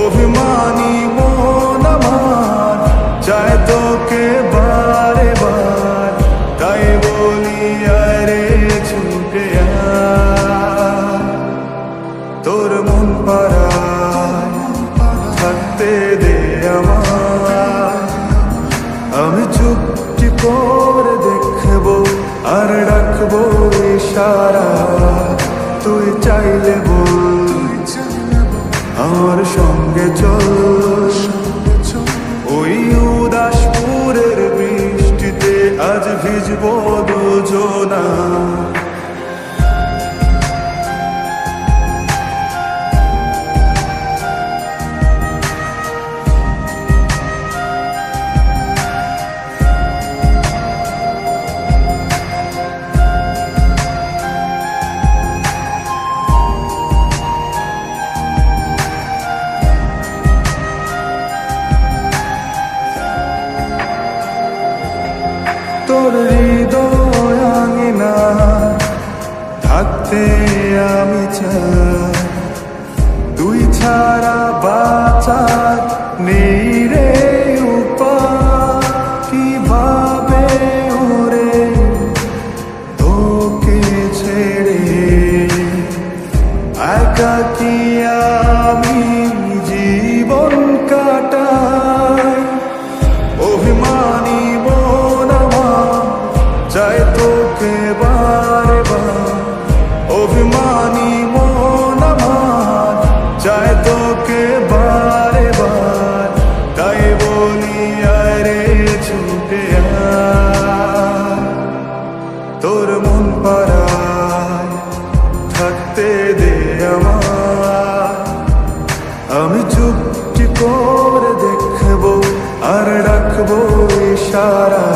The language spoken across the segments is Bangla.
অভিমানী মন আমার চায় তোকে বারে বার, তাই বলি আরে ছুটে আয়। তোর মন পাড়ায় থাকতে দে আমায়, আমি চুপটি করে দেখবো আর রাখবো ইশারা। তুই চাইলে বল আমার সঙ্গে চল, ওই উদাসপুরের বৃষ্টিতে আজ ভিজবো দুজনা। তোর হৃদয় আঙিনা থাকতে আমি চাই, তুই ছাড়া বাঁচার নেই রে উপায়। কিভাবে ওরে তোকে ছেড়ে একাকী আমি জীবন কাটাই। অভিমানী চাই তোকে বারে বার, অভিমানী মন আমার চাই তোকে বারে বার, তাই বলি আরে ছুটে আয়। তোর মন পাড়ায় থাকতে দে আমায়, আমি চুপটি করে দেখবো আর রাখবো ইশারা।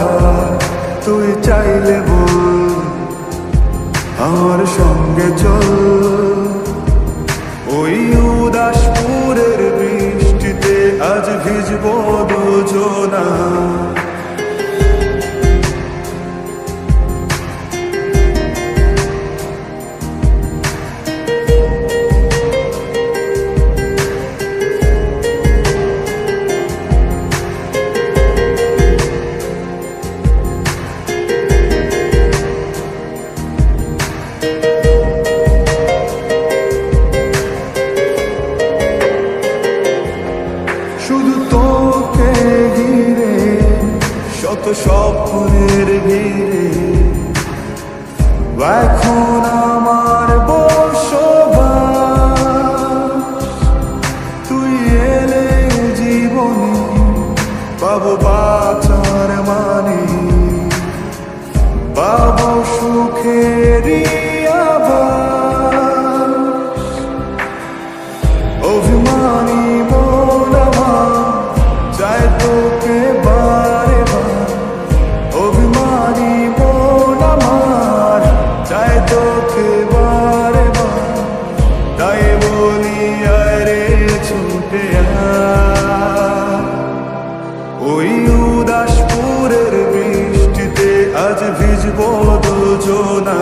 তুই চাইলে বল আমার সঙ্গে চল, ওই উদাসপুরের বৃষ্টিতে আজ ভিজবো দুজনা। শুধু তোকে ঘিরে শত স্বপ্নের ভিড়ে এখন আমার বসবাস। তুই এলে জীবনে পাবো বাঁচার মানে, পাবো সুখেরই আভাস। অভিমানী মন আমার চাই তোকে বারে বার, অভিমানী মন আমার চাই তোকে বারে বার, তাই বলি আরে ছুটে আয়। ওই উদাসপুরের বৃষ্টিতে আজ ভিজবো দুজনা।